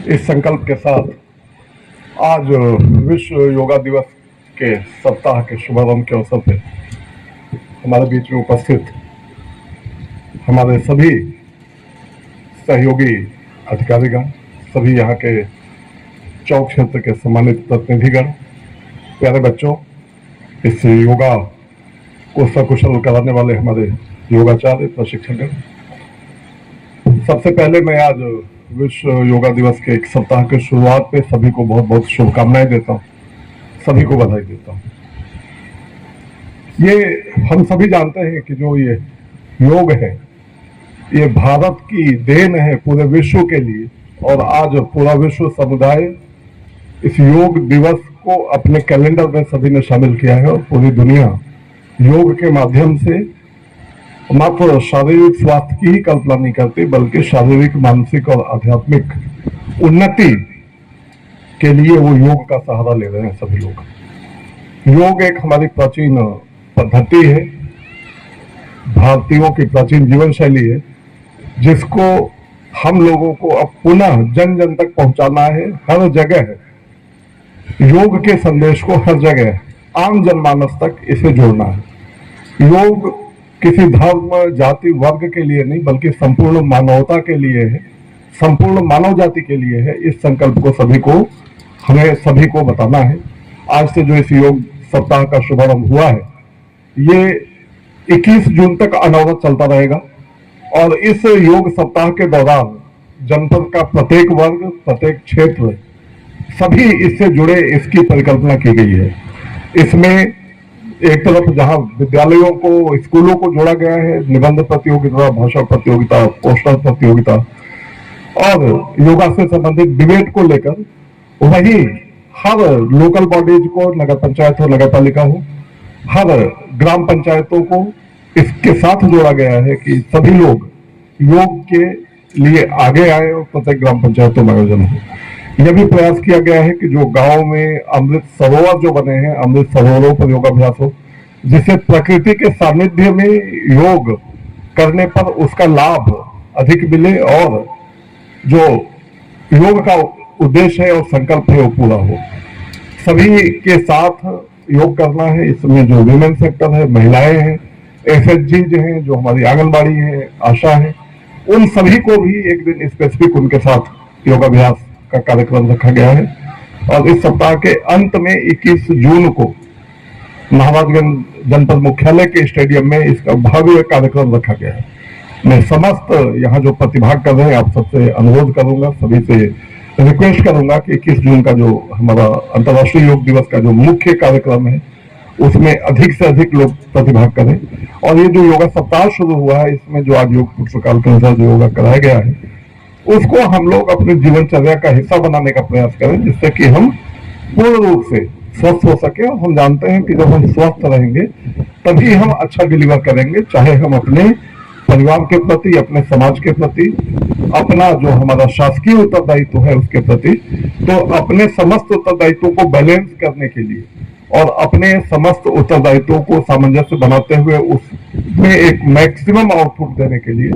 इस संकल्प के साथ आज विश्व योगा दिवस के सप्ताह के शुभारंभ के अवसर पे हमारे बीच में उपस्थित हमारे सभी सहयोगी अधिकारीगण, सभी यहाँ के चौक क्षेत्र के सम्मानित प्रतिनिधिगण, प्यारे बच्चों, इस योगा को सकुशल कराने वाले हमारे योगाचार्य प्रशिक्षकगण, सबसे पहले मैं आज विश्व योगा दिवस के एक सप्ताह के शुरुआत पे सभी को बहुत बहुत शुभकामनाएं देता हूँ, सभी को बधाई देता हूँ। ये हम सभी जानते हैं कि जो ये योग है, ये भारत की देन है पूरे विश्व के लिए, और आज पूरा विश्व समुदाय इस योग दिवस को अपने कैलेंडर में सभी ने शामिल किया है, और पूरी दुनिया योग के माध्यम से मात्र शारीरिक स्वास्थ्य की ही कल्पना नहीं करती, बल्कि शारीरिक, मानसिक और आध्यात्मिक उन्नति के लिए वो योग का सहारा ले रहे हैं सभी लोग। योग एक हमारी प्राचीन पद्धति है, भारतीयों की प्राचीन जीवन शैली है, जिसको हम लोगों को अब पुनः जन जन तक पहुंचाना है। हर जगह योग के संदेश को हर जगह आम जनमानस तक इसे जोड़ना है। योग किसी धर्म, जाति, वर्ग के लिए नहीं, बल्कि संपूर्ण मानवता के लिए है, संपूर्ण मानव जाति के लिए है। इस संकल्प को हमें सभी को बताना है। आज से जो इस योग सप्ताह का शुभारंभ हुआ है, ये 21 जून तक अनवरत चलता रहेगा, और इस योग सप्ताह के दौरान जनपद का प्रत्येक वर्ग, प्रत्येक क्षेत्र, सभी इससे जुड़े, इसकी परिकल्पना की गई है। इसमें एक तरफ जहां विद्यालयों को, स्कूलों को जोड़ा गया है, निबंध प्रतियोगिता, भाषा प्रतियोगिता, पोस्टर प्रतियोगिता और योगा से संबंधित डिबेट को लेकर, वही हर लोकल बॉडीज को, नगर पंचायत हो, नगर पालिका हो, हर ग्राम पंचायतों को इसके साथ जोड़ा गया है कि सभी लोग योग के लिए आगे आए और प्रत्येक ग्राम पंचायतों में आयोजन हो। यह भी प्रयास किया गया है कि जो गांव में अमृत सरोवर जो बने हैं, अमृत सरोवरों पर योगाभ्यास हो, जिससे प्रकृति के सानिध्य में योग करने पर उसका लाभ अधिक मिले और जो योग का उद्देश्य है और संकल्प है वो पूरा हो। सभी के साथ योग करना है। इसमें जो विमेन सेक्टर है, महिलाएं हैं, एसएचजी जो हैं, जो हमारी आंगनबाड़ी है, आशा है, उन सभी को भी एक दिन स्पेसिफिक उनके साथ योगाभ्यास का कार्यक्रम रखा गया है। और इस सप्ताह के अंत में 21 जून को महाराजगंज जनपद मुख्यालय के स्टेडियम में इसका भव्य कार्यक्रम रखा गया है। मैं समस्त यहाँ जो प्रतिभाग कर रहे हैं, आप सबसे अनुरोध करूंगा, सभी से रिक्वेस्ट करूंगा कि 21 जून का जो हमारा अंतर्राष्ट्रीय योग दिवस का जो मुख्य कार्यक्रम है, उसमें अधिक से अधिक लोग प्रतिभाग करें। और ये जो योगा सप्ताह शुरू हुआ है, इसमें जो आज योग प्रोटोकॉल के अनुसार जो योगा कराया गया है, उसको हम लोग अपने जीवनचर्या का हिस्सा बनाने का प्रयास करें, जिससे कि हम पूर्ण रूप से स्वस्थ हो सके। और हम जानते हैं कि जब हम स्वस्थ रहेंगे तभी हम अच्छा डिलीवर करेंगे, चाहे हम अपने परिवार के प्रति, अपने समाज के प्रति, अपना जो हमारा शासकीय उत्तरदायित्व है उसके प्रति। तो अपने समस्त उत्तरदायित्वों को बैलेंस करने के लिए और अपने समस्त उत्तरदायित्वों को सामंजस्य बनाते हुए उसमें एक मैक्सिमम आउटपुट देने के लिए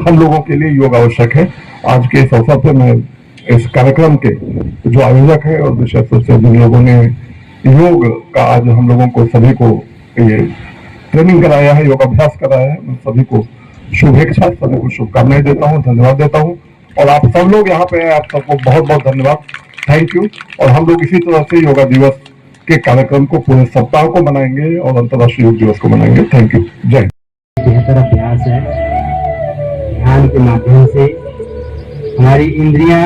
हम लोगों के लिए योग आवश्यक है। आज के इस अवसर पर मैं इस कार्यक्रम के जो आयोजक है और विशेष रूप से जिन लोगों ने योग का आज हम लोगों को सभी को ये ट्रेनिंग कराया है, योगाभ्यास कराया है, मैं सभी को शुभेच्छा, सभी को शुभकामनाएं देता हूँ, धन्यवाद देता हूँ। और आप सब लोग यहाँ पे हैं, आप सबको बहुत बहुत धन्यवाद, थैंक यू। और हम लोग इसी तरह से योगा दिवस के कार्यक्रम को पूरे सप्ताह को मनाएंगे और अंतर्राष्ट्रीय योग दिवस को मनाएंगे। Thank you. जय। बेहतर अभ्यास है। ध्यान के माध्यम से हमारी इंद्रियां,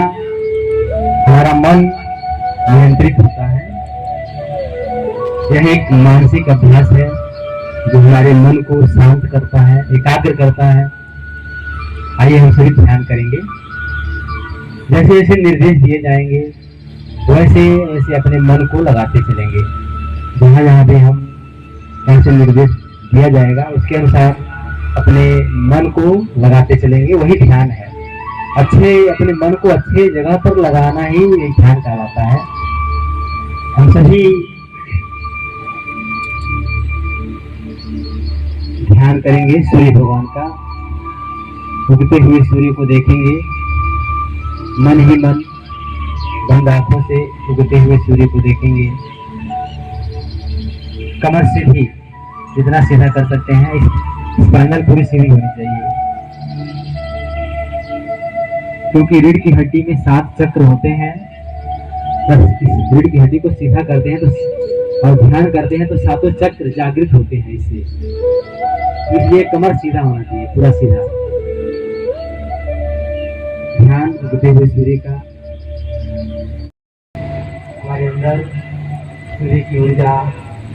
हमारा मन नियंत्रित होता है। यह एक मानसिक अभ्यास है जो हमारे मन को शांत करता है, एकाग्र करता है। आइए हम सभी ध्यान करेंगे। जैसे जैसे निर्देश दिए जाएंगे वैसे वैसे अपने मन को लगाते चलेंगे। जहाँ जहाँ भी हम ऐसे निर्देश दिया जाएगा उसके अनुसार अपने मन को लगाते चलेंगे, वही ध्यान है। अपने मन को अच्छे जगह पर लगाना ही ध्यान कहलाता है। हम सभी ध्यान करेंगे सूर्य भगवान का। उगते हुए सूर्य को देखेंगे, मन ही मन बंद आंखों से उगते हुए सूर्य को देखेंगे। कमर सीधी, जितना सीधा कर सकते हैं, स्पाइनल पूरी सीधी होनी चाहिए, क्योंकि रीढ़ की हड्डी में 7 चक्र होते हैं। बस इस रीढ़ की हड्डी को सीधा करते हैं तो और ध्यान करते हैं तो 7 चक्र जागृत होते हैं इससे। इसलिए कमर सीधा होना चाहिए, पूरा सीधा। ध्यान उगते हुए सूर्य का। हमारे अंदर सूर्य की ऊर्जा,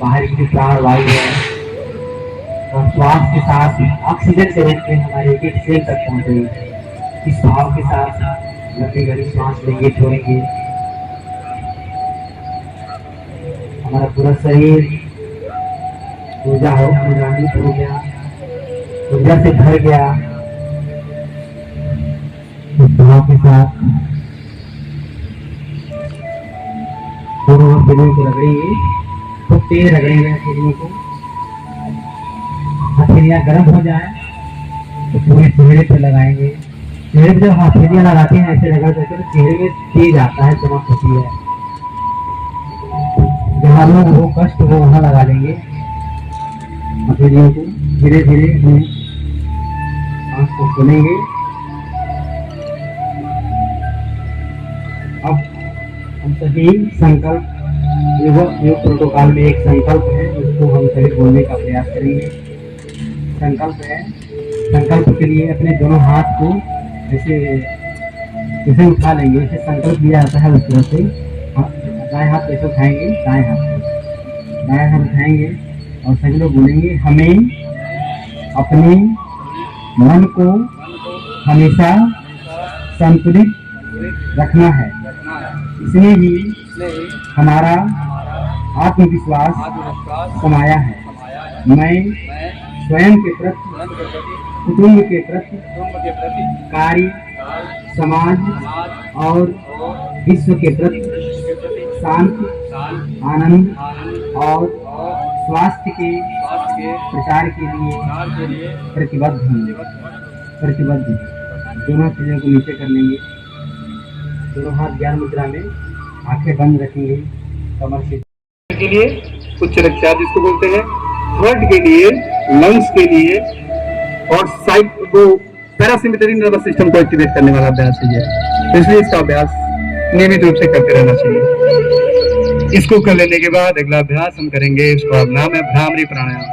बाहर की प्राण वायु है, और श्वास के साथ ऑक्सीजन से रहते हमारे एक सेल तक पहुंचेगी। इस भाव के साथ लंबी गहरी सांस लेंगे, छोड़ेंगे। हमारा पूरा शरीर ऊर्जान्वित हो गया, ऊर्जा से भर गया। इस भाव के साथ दोनों हथेलियों को रगड़ेंगे, खूब तेज रगड़ेंगे हथेलियों को। हथेलियां गर्म हो जाए तो पूरे चेहरे पे लगाएंगे। चेहरे पे जब हथेलियां लगाते हैं ऐसे रगड़ करके तो चेहरे में तेज आता है, चमक होती है। जहाँ लोग हो कष्ट हो वहां लगा लेंगे हथेलियों को। धीरे धीरे आंख को खोलेंगे। अब हम सभी संकल्प, योग प्रोटोकॉल में एक संकल्प है जिसको हम सभी बोलने का प्रयास करेंगे। संकल्प है, संकल्प के लिए अपने दोनों हाथ को जैसे उठा लेंगे। जैसे संकल्प लिया जाता है उस तरह से दाएं हाथ कैसे उठाएंगे, दाएं हाथ उठाएंगे और सभी लोग बोलेंगे, हमें अपने मन को हमेशा संतुलित रखना है। इसमें ही हमारा आत्मविश्वास समाया है। मैं स्वयं के प्रति, कुटुंब के प्रति, कार्य, समाज और विश्व के प्रति शांति, आनंद और स्वास्थ्य के प्रचार के लिए प्रतिबद्ध हूँ। दोनों चीजों को नीचे कर लेंगे। दोनों हाथ ज्ञान मुद्रा में, आंखें बंद रखेंगे। कमर से के लिए उच्च रक्तचाप जिसको बोलते हैं, हार्ट के लिए, लंग्स के लिए, और साइड को पैरासिम्पैथेटिक नर्वस सिस्टम को एक्टिवेट करने वाला अभ्यास है ये। इसलिए इसका अभ्यास नियमित रूप से करते रहना चाहिए। इसको कर लेने के बाद अगला अभ्यास हम करेंगे, उसका नाम है भ्रामरी प्राणायाम।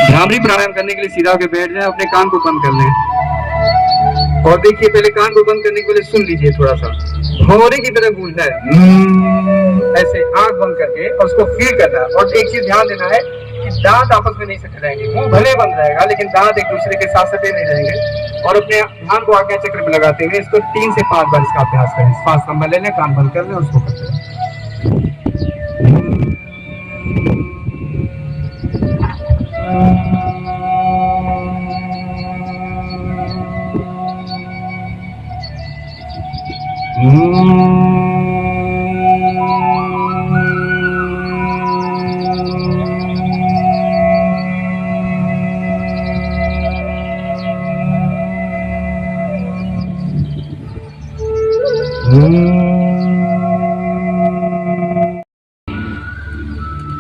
भ्रामरी प्राणायाम करने के लिए सीधा होकर बैठ जाए, अपने कान को बंद कर लें और देखिए, पहले कान को बंद करने के लिए सुन लीजिए, थोड़ा सा भौरे की तरह गूंजना है, ऐसे आंख बंद करके, और उसको फील करना है। और एक चीज ध्यान देना है कि दांत आपस में नहीं सटे रहेंगे, मुंह भले बंद रहेगा लेकिन दांत एक दूसरे के साथ सटे नहीं रहेंगे। और अपने ध्यान को आज्ञा चक्र में लगाते हुए इसको 3 से 5 बार इसका अभ्यास करें। सांस लंबा ले लें, कान बंद कर लें और उसको करते रहें।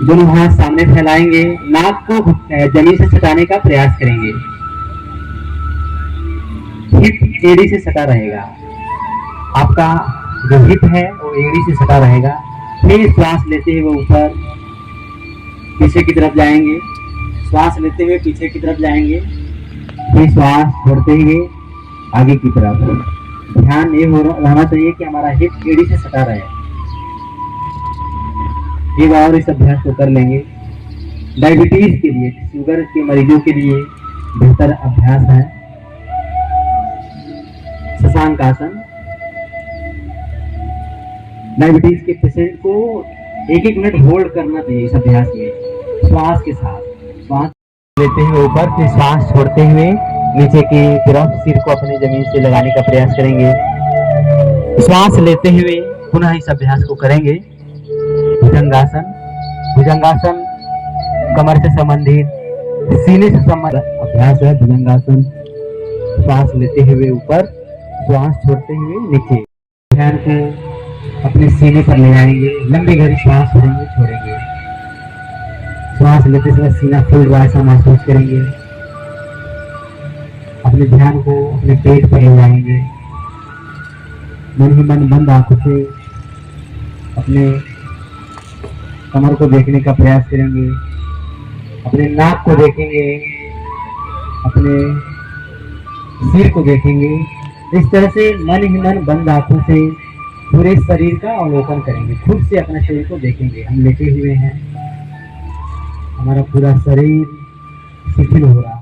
दोनों हाथ सामने फैलाएंगे, नाक को जमीन से सटाने का प्रयास करेंगे। हिप एड़ी से सटा रहेगा, आपका जो हिप है वो एड़ी से सटा रहेगा। फिर श्वास लेते हुए ऊपर पीछे की तरफ जाएंगे, श्वास लेते हुए पीछे की तरफ जाएंगे, फिर श्वास छोड़ते हुए आगे की तरफ। ध्यान ये रहना चाहिए कि हमारा हिप एड़ी से सटा रहे। एक और इस अभ्यास को कर लेंगे। डायबिटीज के लिए, शुगर के मरीजों के लिए बेहतर अभ्यास है शशांक आसन। डायबिटीज के पेशेंट को 1-1 मिनट होल्ड करना चाहिए इस अभ्यास में, श्वास के साथ। श्वास लेते हुए ऊपर, फिर श्वास छोड़ते हुए नीचे की तरफ सिर को अपने जमीन से लगाने का प्रयास करेंगे। श्वास लेते हुए पुनः इस अभ्यास को करेंगे। भुजंगासन। भुजंगासन कमर से संबंधित, सीने से संबंधित अभ्यास है भुजंगासन। श्वास लेते हुए ऊपर, श्वास छोड़ते हुए नीचे। ध्यान को अपने सीने पर ले आएंगे, लंबी घड़ी श्वास लेंगे, छोड़ेंगे। श्वास लेते समय सीना फूल रहा ऐसा महसूस करेंगे। अपने ध्यान को अपने पेट पर ले जाएंगे। मन ही मन बंद आंखों से अपने कमर को देखने का प्रयास करेंगे, अपने नाक को देखेंगे, अपने सिर को देखेंगे। इस तरह से मन ही मन बंद आंखों से पूरे शरीर का अवलोकन करेंगे, खुद से अपने शरीर को देखेंगे। हम लेटे हुए हैं, हमारा पूरा शरीर शिथिल हो रहा है।